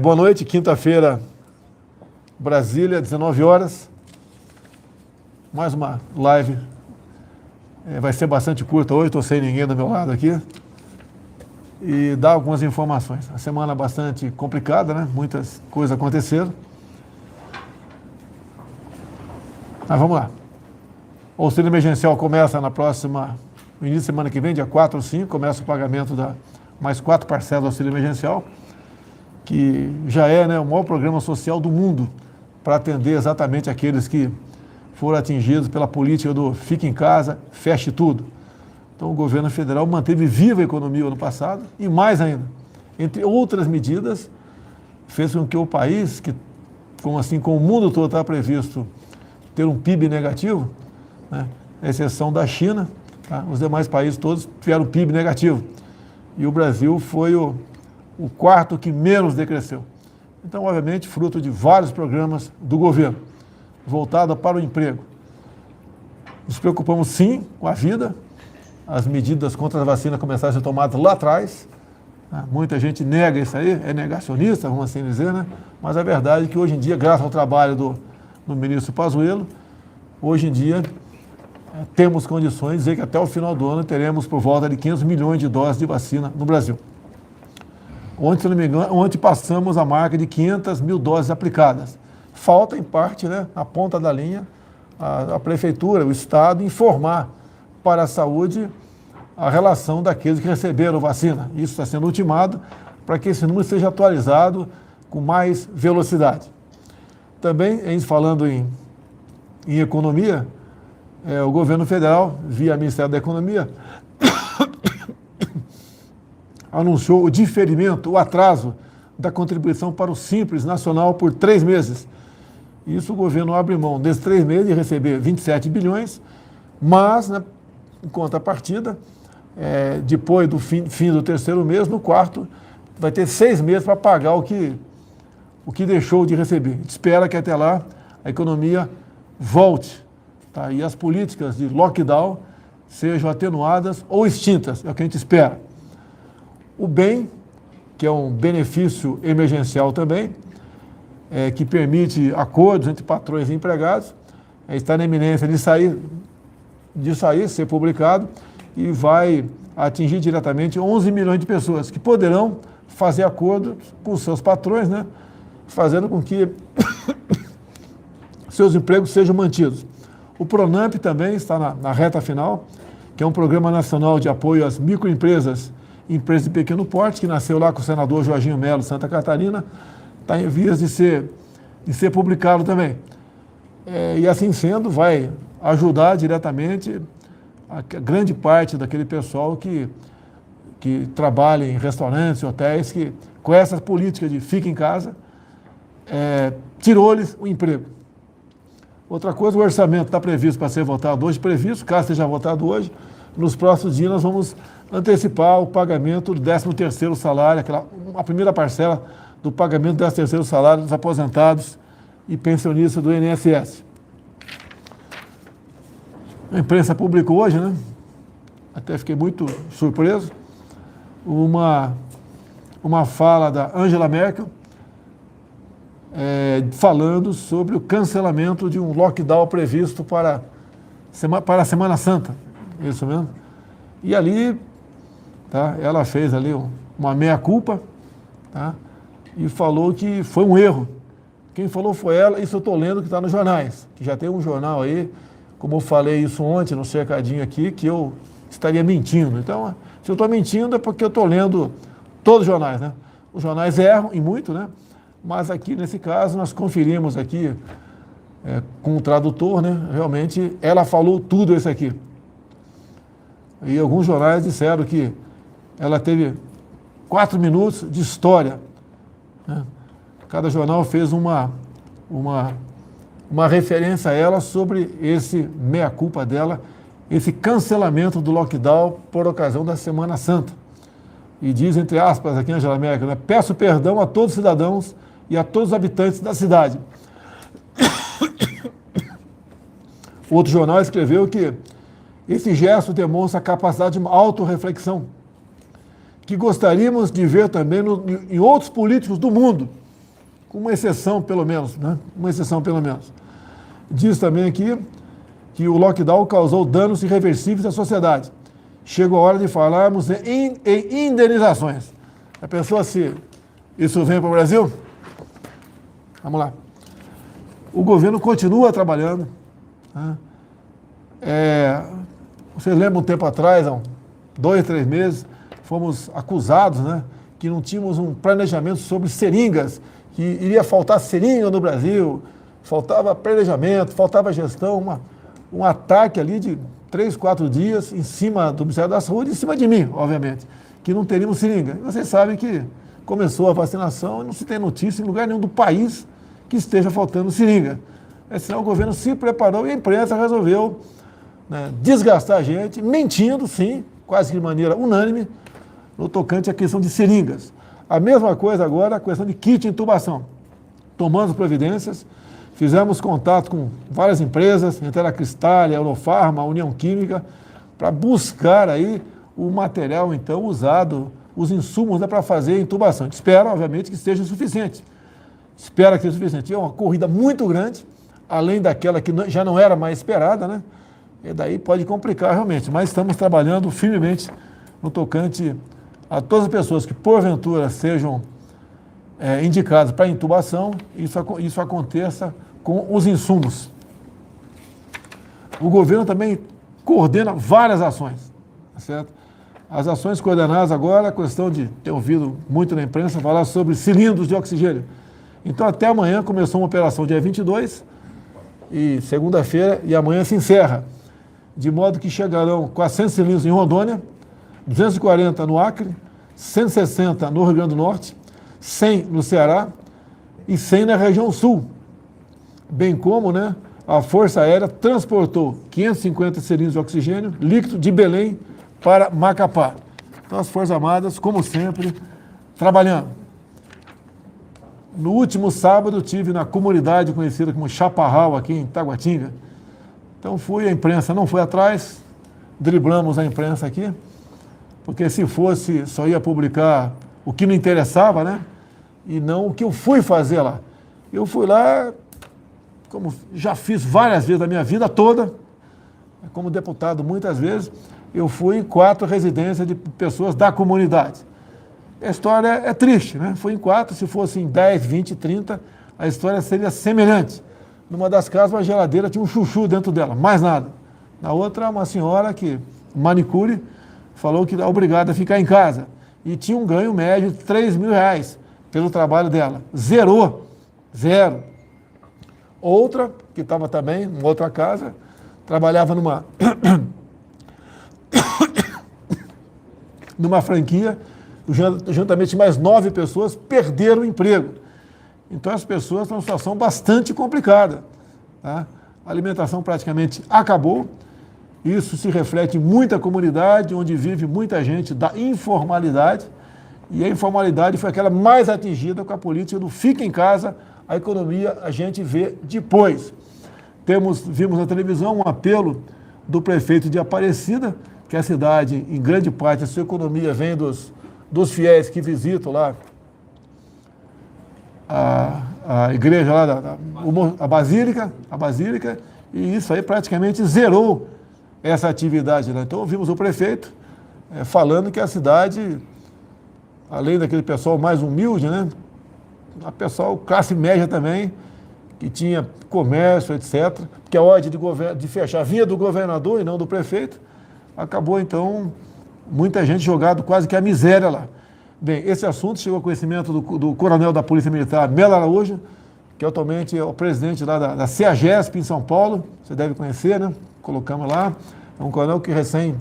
Boa noite, quinta-feira, Brasília, 19 horas. Mais uma live. Vai ser bastante curta hoje, estou sem ninguém do meu lado aqui. E dar algumas informações. A semana bastante complicada, né? Muitas coisas aconteceram. Mas vamos lá. O auxílio emergencial começa no início de semana que vem, dia 4 ou 5, começa o pagamento da mais 4 parcelas do auxílio emergencial, que já é, né, o maior programa social do mundo para atender exatamente aqueles que foram atingidos pela política do fique em casa, feche tudo. Então o governo federal manteve viva a economia ano passado e mais ainda, entre outras medidas, fez com que o país, que como o mundo todo está previsto ter um PIB negativo, né, à exceção da China, tá, os demais países todos tiveram PIB negativo. E o Brasil foi o quarto que menos decresceu. Então, obviamente, fruto de vários programas do governo, voltado para o emprego. Nos preocupamos, sim, com a vida. As medidas contra a vacina começaram a ser tomadas lá atrás. Muita gente nega isso aí, é negacionista, vamos assim dizer, né? Mas a verdade é que hoje em dia, graças ao trabalho do ministro Pazuello, hoje em dia temos condições de dizer que até o final do ano teremos por volta de 500 milhões de doses de vacina no Brasil. Ontem, se não me engano, ontem passamos a marca de 500 mil doses aplicadas. Falta, em parte, né, na ponta da linha, a prefeitura, o Estado, informar para a saúde a relação daqueles que receberam vacina. Isso está sendo ultimado para que esse número seja atualizado com mais velocidade. Também, a gente falando em economia, o governo federal, via Ministério da Economia, anunciou o diferimento, o atraso da contribuição para o Simples Nacional por 3 meses. Isso o governo abre mão desses 3 meses de receber 27 bilhões, mas, né, em contrapartida, depois do fim do 3º mês, no 4º, vai ter 6 meses para pagar o que deixou de receber. A gente espera que até lá a economia volte, tá? E as políticas de lockdown sejam atenuadas ou extintas, é o que a gente espera. O BEM, que é um benefício emergencial também, que permite acordos entre patrões e empregados, está na iminência de sair, ser publicado, e vai atingir diretamente 11 milhões de pessoas que poderão fazer acordo com seus patrões, né, fazendo com que seus empregos sejam mantidos. O PRONAMP também está na reta final, que é um programa nacional de apoio às microempresas, empresas de pequeno porte, que nasceu lá com o senador Jorginho Melo, Santa Catarina, está em vias de ser publicado também. E assim sendo, vai ajudar diretamente a grande parte daquele pessoal que trabalha em restaurantes, hotéis, que com essa política de fica em casa, tirou-lhes o emprego. Outra coisa, o orçamento está previsto para ser votado hoje, caso seja votado hoje, nos próximos dias nós vamos antecipar o pagamento do 13º salário, a primeira parcela do pagamento do 13º salário dos aposentados e pensionistas do INSS. A imprensa publicou hoje, né? Até fiquei muito surpreso, uma fala da Angela Merkel falando sobre o cancelamento de um lockdown previsto para a Semana Santa. Isso mesmo? E ali, tá, ela fez ali uma meia-culpa, tá, e falou que foi um erro. Quem falou foi ela, isso eu estou lendo que está nos jornais, que já tem um jornal aí, como eu falei isso ontem no cercadinho aqui, que eu estaria mentindo. Então, se eu estou mentindo é porque eu estou lendo todos os jornais, né? Os jornais erram, e muito, né? Mas aqui, nesse caso, nós conferimos aqui com o tradutor, né? Realmente, ela falou tudo isso aqui. E alguns jornais disseram que ela teve 4 minutos de história, né? Cada jornal fez uma referência a ela sobre esse meia-culpa dela, esse cancelamento do lockdown por ocasião da Semana Santa. E diz, entre aspas, aqui Angela Merkel, né, peço perdão a todos os cidadãos e a todos os habitantes da cidade. Outro jornal escreveu que esse gesto demonstra a capacidade de uma autorreflexão, que gostaríamos de ver também em outros políticos do mundo, com uma exceção pelo menos, né? Uma exceção pelo menos. Diz também aqui que o lockdown causou danos irreversíveis à sociedade. Chegou a hora de falarmos em indenizações. A pessoa, se isso vem para o Brasil, vamos lá. O governo continua trabalhando. Né? Vocês lembram um tempo atrás, há 2, 3 meses, fomos acusados, né, que não tínhamos um planejamento sobre seringas, que iria faltar seringa no Brasil, faltava planejamento, faltava gestão, um ataque ali de 3, 4 dias em cima do Ministério da Saúde, em cima de mim, obviamente, que não teríamos seringa. E vocês sabem que começou a vacinação e não se tem notícia em lugar nenhum do país que esteja faltando seringa. Senão o governo se preparou e a imprensa resolveu, né, desgastar a gente, mentindo, sim, quase que de maneira unânime, no tocante à questão de seringas. A mesma coisa agora, a questão de kit de intubação. Tomamos providências, fizemos contato com várias empresas, entre a Cristália, a Eurofarma, a União Química, para buscar aí o material, então, usado, os insumos, né, para fazer a intubação. A gente espera, obviamente, que seja suficiente. Espera que seja suficiente. É uma corrida muito grande, além daquela que já não era mais esperada, né? E daí pode complicar realmente, mas estamos trabalhando firmemente no tocante a todas as pessoas que, porventura, sejam indicadas para intubação, isso aconteça com os insumos. O governo também coordena várias ações, tá certo? As ações coordenadas agora, a questão de ter ouvido muito na imprensa falar sobre cilindros de oxigênio. Então, até amanhã começou uma operação dia 22, e segunda-feira, e amanhã se encerra. De modo que chegarão 400 cilindros em Rondônia, 240 no Acre, 160 no Rio Grande do Norte, 100 no Ceará e 100 na região sul. Bem como, né, a Força Aérea transportou 550 cilindros de oxigênio líquido de Belém para Macapá. Então, as Forças Armadas, como sempre, trabalhando. No último sábado, estive na comunidade conhecida como Chaparral, aqui em Taguatinga. Então, a imprensa não foi atrás, driblamos a imprensa aqui, porque se fosse, só ia publicar o que me interessava, né? E não o que eu fui fazer lá. Eu fui lá, como já fiz várias vezes na minha vida toda, como deputado muitas vezes, eu fui em 4 residências de pessoas da comunidade. A história é triste, né? Fui em 4, se fosse em 10, 20, 30, a história seria semelhante. Numa das casas, uma geladeira tinha um chuchu dentro dela, mais nada. Na outra, uma senhora que, manicure, falou que era obrigada a ficar em casa. E tinha um ganho médio de R$3.000 pelo trabalho dela. Zerou. 0. Outra, que estava também em outra casa, trabalhava numa franquia, juntamente mais 9 pessoas perderam o emprego. Então, as pessoas estão numa situação bastante complicada. Tá? A alimentação praticamente acabou. Isso se reflete em muita comunidade, onde vive muita gente da informalidade. E a informalidade foi aquela mais atingida com a política do fica em casa, a economia a gente vê depois. Vimos na televisão um apelo do prefeito de Aparecida, que a cidade, em grande parte, a sua economia vem dos fiéis que visitam lá a igreja lá, a Basílica, e isso aí praticamente zerou essa atividade lá. Então, ouvimos o prefeito falando que a cidade, além daquele pessoal mais humilde, né, a pessoal classe média também, que tinha comércio, etc., que a ordem de fechar vinha do governador e não do prefeito, acabou, então, muita gente jogado quase que a miséria lá. Bem, esse assunto chegou ao conhecimento do coronel da Polícia Militar, Melo Araújo, que atualmente é o presidente lá da CEAGESP em São Paulo, você deve conhecer, né? Colocamos lá. É um coronel que recém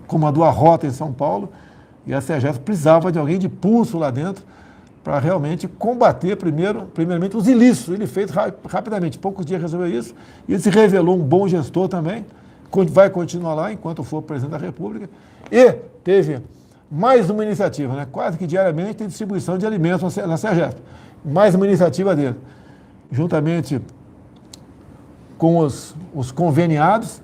comandou a rota em São Paulo, e a CEAGESP precisava de alguém de pulso lá dentro para realmente combater primeiramente os ilícitos. Ele fez rapidamente, poucos dias resolveu isso, e ele se revelou um bom gestor também, vai continuar lá enquanto for presidente da República, e teve mais uma iniciativa, né? Quase que diariamente tem distribuição de alimentos na CEAGESP. Mais uma iniciativa dele, juntamente com os conveniados,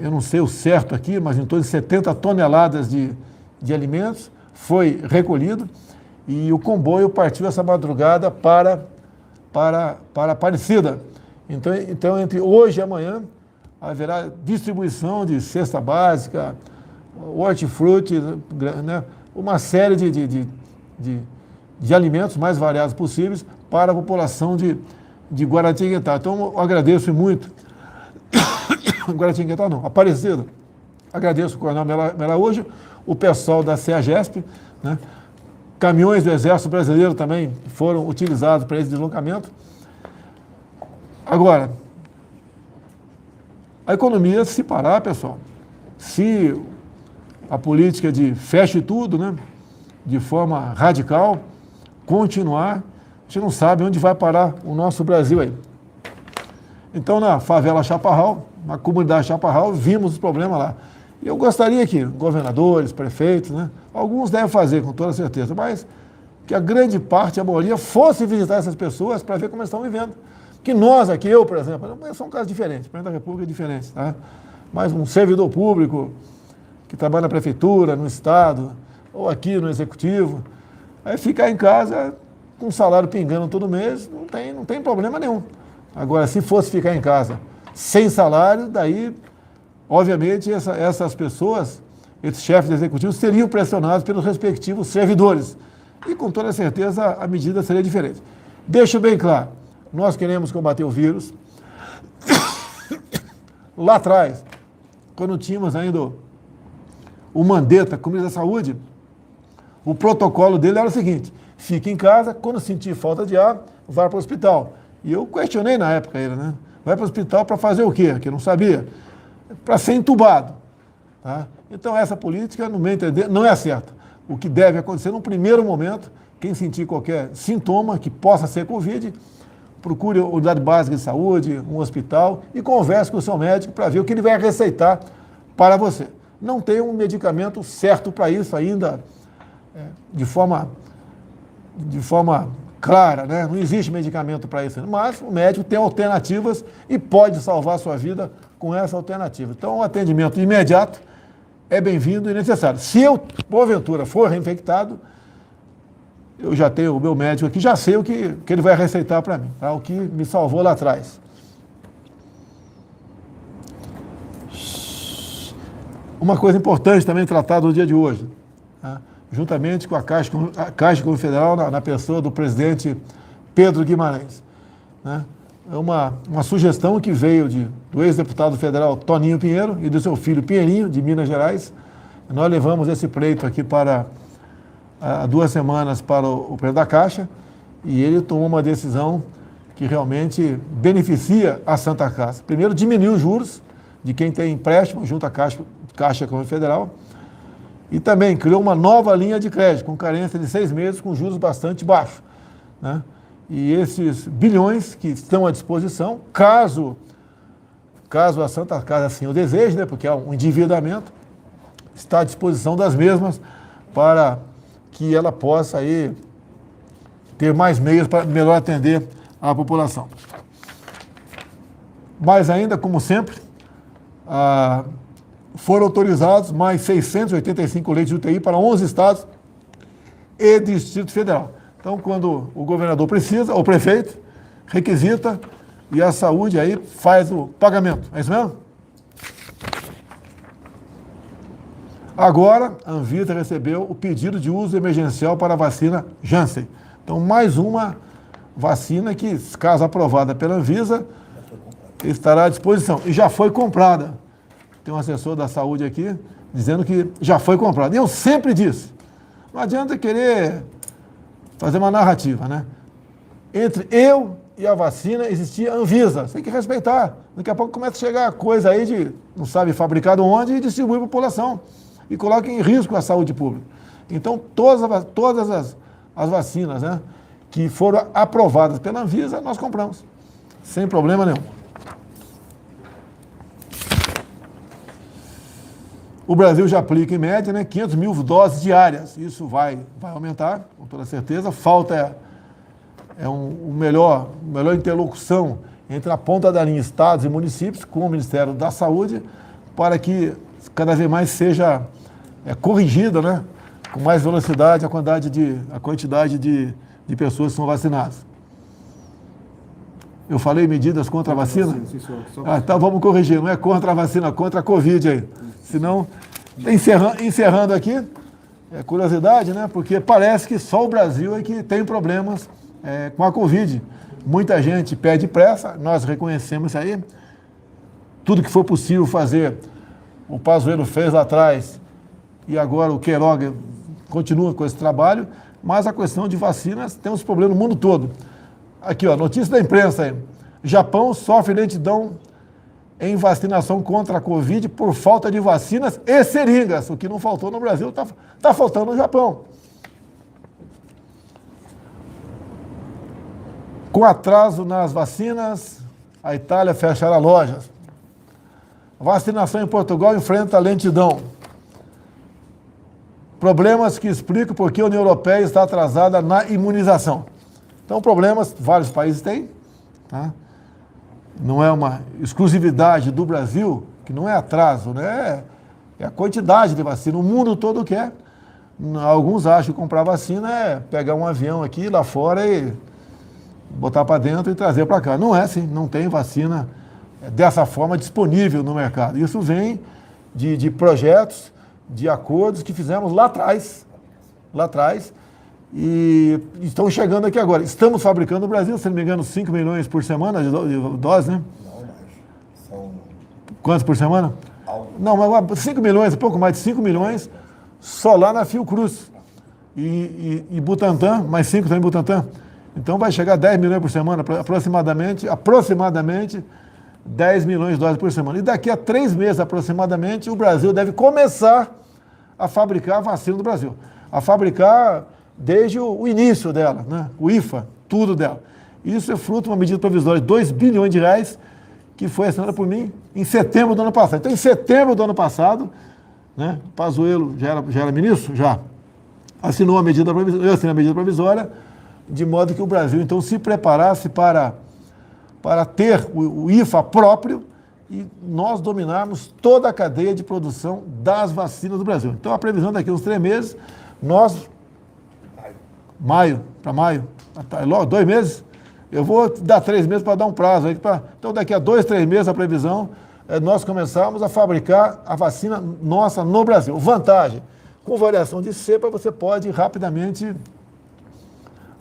eu não sei o certo aqui, mas em torno de 70 toneladas de alimentos, foi recolhido e o comboio partiu essa madrugada para Aparecida. Então, entre hoje e amanhã, haverá distribuição de cesta básica, hortifruti, né, uma série de alimentos mais variados possíveis para a população de Guaratinguetá. Então, eu agradeço muito. Guaratinguetá não, Aparecida. Agradeço o Coronel Melaújo, o pessoal da CEAGESP, né? Caminhões do Exército Brasileiro também foram utilizados para esse deslocamento. Agora, a economia, se parar, pessoal, se a política de feche tudo, né, de forma radical, continuar, a gente não sabe onde vai parar o nosso Brasil aí. Então, na favela Chaparral, na comunidade Chaparral, vimos os problemas lá. E eu gostaria que governadores, prefeitos, né, alguns devem fazer, com toda certeza, mas que a grande parte, a maioria, fosse visitar essas pessoas para ver como eles estão vivendo. Que nós aqui, eu, por exemplo, são casos diferentes, o presidente da República é diferente, tá? Mas um servidor público que trabalha na prefeitura, no Estado, ou aqui no Executivo, aí ficar em casa com salário pingando todo mês, não tem problema nenhum. Agora, se fosse ficar em casa sem salário, daí, obviamente, essas pessoas, esses chefes executivos, seriam pressionados pelos respectivos servidores. E, com toda certeza, a medida seria diferente. Deixo bem claro, nós queremos combater o vírus. Lá atrás, quando tínhamos ainda o Mandetta, Comitê da Saúde, o protocolo dele era o seguinte: fique em casa, quando sentir falta de ar, vá para o hospital. E eu questionei na época ele, né? Vai para o hospital para fazer o quê? Que eu não sabia. Para ser entubado. Tá? Então, essa política, no meu entender, não é certa. O que deve acontecer, no primeiro momento, quem sentir qualquer sintoma que possa ser Covid, procure a unidade básica de saúde, um hospital e converse com o seu médico para ver o que ele vai receitar para você. Não tem um medicamento certo para isso ainda, de forma clara, né? Não existe medicamento para isso, mas o médico tem alternativas e pode salvar a sua vida com essa alternativa. Então, o atendimento imediato é bem-vindo e necessário. Se eu, porventura, for reinfectado, eu já tenho o meu médico aqui, já sei o que ele vai receitar para mim, tá? O que me salvou lá atrás. Uma coisa importante também tratada no dia de hoje, tá? Juntamente com a Caixa Confederal, na pessoa do presidente Pedro Guimarães, né? É uma sugestão que veio do ex-deputado federal Toninho Pinheiro e do seu filho Pinheirinho, de Minas Gerais. Nós levamos esse pleito aqui há 2 semanas para o presidente da Caixa e ele tomou uma decisão que realmente beneficia a Santa Casa. Primeiro, diminuiu os juros de quem tem empréstimo junto à Caixa Confederal e também criou uma nova linha de crédito com carência de 6 meses com juros bastante baixos, né? E esses bilhões que estão à disposição, caso a Santa Casa assim o deseje, né, porque é um endividamento, está à disposição das mesmas para que ela possa aí ter mais meios para melhor atender a população. Mas ainda, como sempre, foram autorizados mais 685 leitos de UTI para 11 estados e Distrito Federal. Então, quando o governador precisa, o prefeito requisita e a saúde aí faz o pagamento. É isso mesmo? Agora, a Anvisa recebeu o pedido de uso emergencial para a vacina Janssen. Então, mais uma vacina que, caso aprovada pela Anvisa, estará à disposição. E já foi comprada. Tem um assessor da saúde aqui dizendo que já foi comprada. E eu sempre disse, não adianta querer fazer uma narrativa, né? Entre eu e a vacina existia a Anvisa. Você tem que respeitar. Daqui a pouco começa a chegar coisa aí de não sabe fabricado onde e distribui para a população. E coloca em risco a saúde pública. Então, todas as vacinas, né, que foram aprovadas pela Anvisa, nós compramos. Sem problema nenhum. O Brasil já aplica, em média, né, 500 mil doses diárias. Isso vai aumentar, com toda certeza. Falta uma melhor interlocução entre a ponta da linha estados e municípios com o Ministério da Saúde para que cada vez mais seja corrigida, né, com mais velocidade a quantidade de pessoas que são vacinadas. Eu falei medidas contra a vacina? Sim, senhor. Então vamos corrigir, não é contra a vacina, contra a Covid aí. Senão, encerrando aqui, curiosidade, né? Porque parece que só o Brasil é que tem problemas com a Covid. Muita gente pede pressa, nós reconhecemos isso aí. Tudo que for possível fazer, o Pazuello fez lá atrás e agora o Queiroga continua com esse trabalho, mas a questão de vacinas tem uns problemas no mundo todo. Aqui, ó, notícia da imprensa aí. Japão sofre lentidão em vacinação contra a Covid por falta de vacinas e seringas. O que não faltou no Brasil está faltando no Japão. Com atraso nas vacinas, a Itália fechará lojas. Vacinação em Portugal enfrenta lentidão. Problemas que explicam por que a União Europeia está atrasada na imunização. Então, problemas vários países têm, tá? Não é uma exclusividade do Brasil, que não é atraso, né? É a quantidade de vacina. O mundo todo quer. Alguns acham que comprar vacina é pegar um avião aqui, lá fora e botar para dentro e trazer para cá. Não é assim, não tem vacina dessa forma disponível no mercado. Isso vem de projetos, de acordos que fizemos lá atrás, e estão chegando aqui agora. Estamos fabricando no Brasil, se não me engano, 5 milhões por semana de doses, né? Não, mais. São... Quantos por semana? Não, mas 5 milhões, um pouco mais de 5 milhões, só lá na Fiocruz. E Butantan, mais 5 também Butantan. Então vai chegar a 10 milhões por semana, aproximadamente 10 milhões de doses por semana. E daqui a 3 meses, aproximadamente, o Brasil deve começar a fabricar a vacina do Brasil. A fabricar desde o início dela, né? O IFA, tudo dela. Isso é fruto de uma medida provisória de 2 bilhões de reais, que foi assinada por mim em setembro do ano passado. Então, em setembro do ano passado, né, Pazuello já era ministro? Já. Assinou a medida provisória, eu assinei a medida provisória, de modo que o Brasil, então, se preparasse para ter o IFA próprio e nós dominarmos toda a cadeia de produção das vacinas do Brasil. Então, a previsão daqui a uns 3 meses, nós... Maio, 2 meses? Eu vou dar 3 meses para dar um prazo aí. Então, daqui a 2, 3 meses, a previsão é nós começarmos a fabricar a vacina nossa no Brasil. Vantagem, com variação de cepa, você pode rapidamente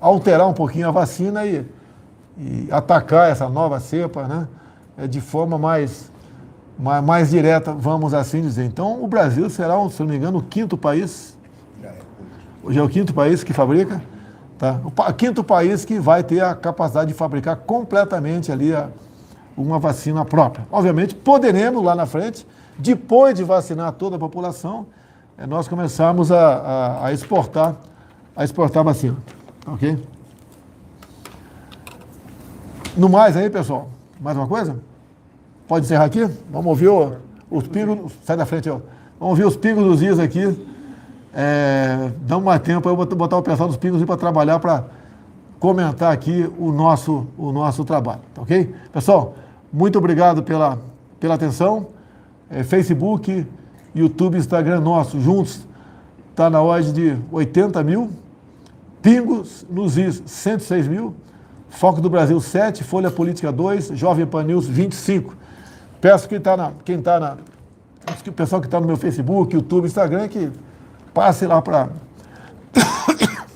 alterar um pouquinho a vacina e atacar essa nova cepa, né? De forma mais direta, vamos assim dizer. Então, o Brasil será, se não me engano, o 5º país. Hoje é o 5º país que fabrica, tá? O 5º país que vai ter a capacidade de fabricar completamente ali uma vacina própria. Obviamente, poderemos lá na frente, depois de vacinar toda a população, nós começarmos a exportar vacina, ok? No mais aí, pessoal, mais uma coisa? Pode encerrar aqui? Vamos ouvir os pingos, sai da frente, ó. Vamos ouvir os pingos dos is aqui. Dá mais tempo, eu vou botar o pessoal dos pingos para trabalhar, para comentar aqui o nosso trabalho, tá ok? Pessoal, muito obrigado pela atenção. Facebook, YouTube, Instagram nosso, juntos, está na ordem de 80 mil. Pingos nos is, 106 mil. Foco do Brasil, 7. Folha Política, 2. Jovem Pan News, 25. Peço que o pessoal que está no meu Facebook, YouTube, Instagram, que passe lá para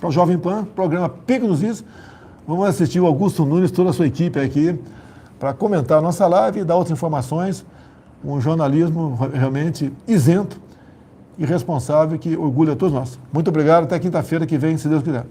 o Jovem Pan, programa Pico nos Is. Vamos assistir o Augusto Nunes, toda a sua equipe aqui, para comentar a nossa live e dar outras informações. Um jornalismo realmente isento e responsável que orgulha a todos nós. Muito obrigado, até quinta-feira que vem, se Deus quiser.